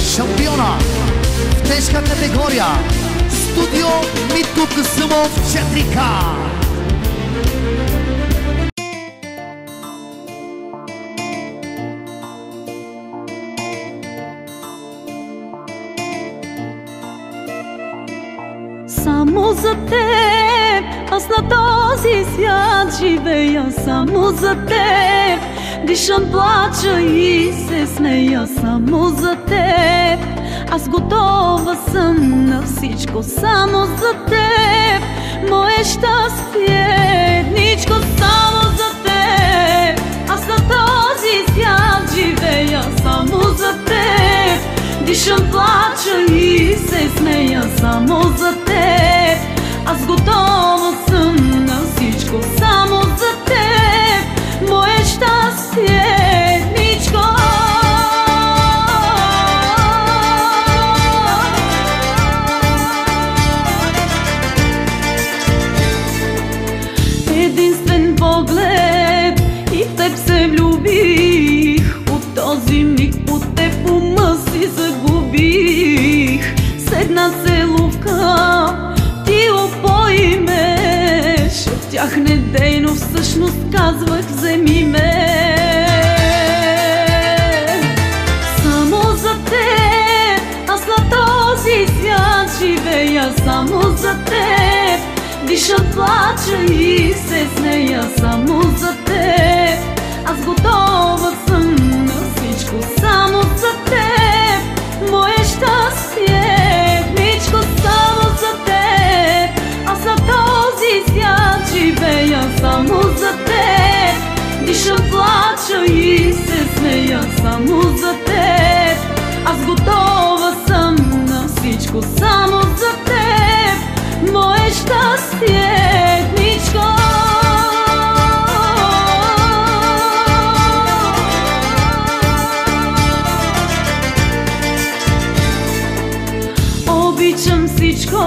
шампиона в тежка категория Студио Митко Касумов 4К. Само за теб, аз на този свят живея. Само за теб, дишам, плача и се смея. Само за теб, аз готова съм на всичко. Само за теб, мое щастиеничко. Само за теб, аз на този свят живея. Само за теб, дишам, плача и се смея. Само за теб, аз готова съм на всичко. Само за теб, мое щастиеничко. Единствен поглед и в теб се влюбих. От този миг от теб ума си загубих. С една целувка ти опои ме. Шептях недейно, всъщност казвах вземи ме. Само за теб, аз на този свят живея. Само за теб, дишам, плача и се смея. Само за теб, аз готова съм на всичко. Само за теб, мое щастиеничко. Само за теб, аз на този свят живея. Само за теб, дишам, плача и се смея. Само за теб, аз готова съм на всичко. Само за теб, мое щастиеничко. Обичам всичко,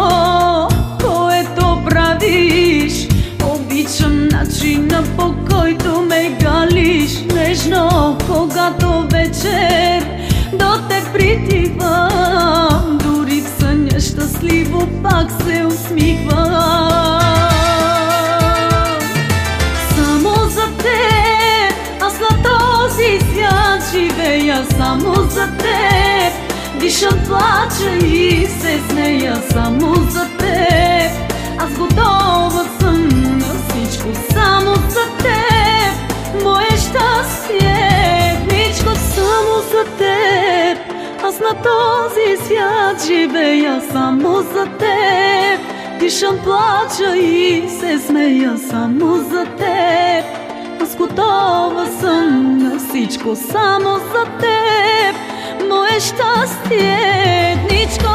което правиш. Обичам начина, по който ме галиш. Нежно, когато вечер до теб притивам. Дори в съня щастливо пак се усмихвам. Само за теб, аз на този свят живея. Само за теб, дишам, плача и се смея. Само за теб, аз готова съм на всичко. Само за теб, мое щастиеничко. Само за теб, аз на този свят живея. Само за теб, дишам, плача и се смея. Само за теб, аз готова съм на всичко. Само за теб, мое щастиеничко.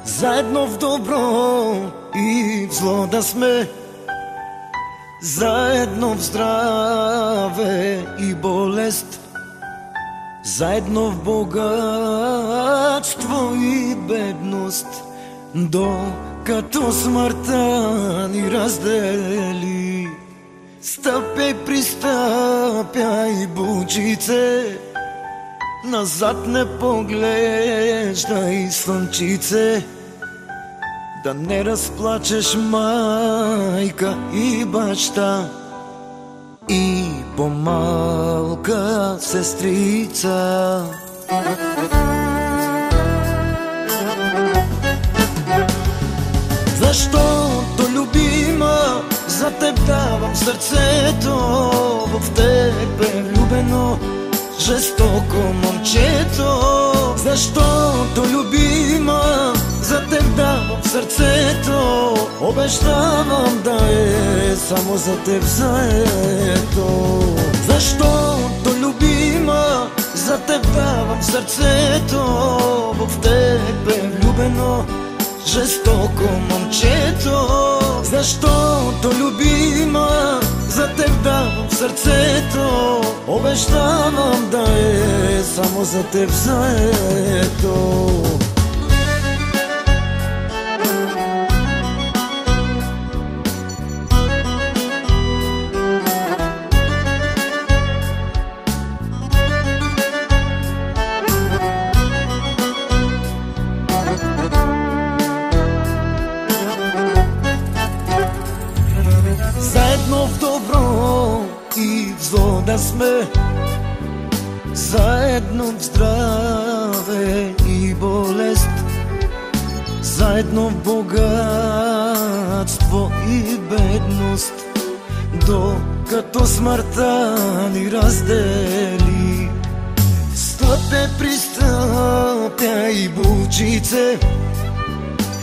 Заедно в добро и в зло да сме, заедно в здраве и болест, заедно в богатство и бедност, докато смъртта ни раздели. Стъпяй, пристъпяй, бучице, назад не поглеждай, слънчице, да не разплачеш майка и баща и по-малка сестрица. Защото, любима, за теб давам сърцето, в теб е влюбено жестоко момчето. Защото, любима, Обещавам да е само за теб заето. Защото любима, за теб давам сърцето. В теб е влюбено жестоко момчето. Защото любима, за теб давам сърцето. Обещавам да е само за теб заето. Заедно в добро и в зло да сме, заедно в здраве и болест, заедно в богатство и бедност, докато смъртта ни раздели. Стъпе пристъпя и булчице,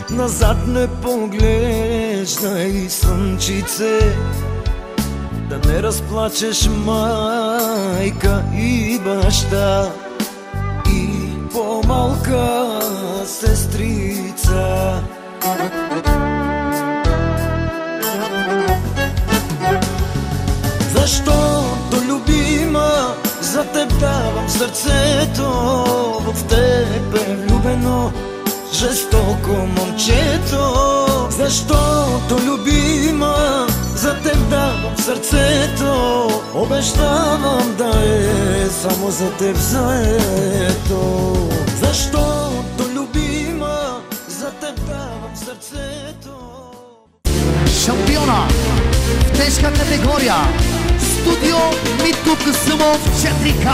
назад не поглеждай, слънчице, да не разплачеш майка и баща и по-малка сестрица. Защото любима, за теб давам сърцето. В теб е влюбено жестоко момчето. Защото любима, за теб давам сърцето. Обещавам да е само за теб заето. Защото любима, за теб давам сърцето. Шампиона в тежка категория Студио Митко Касъмов 4К.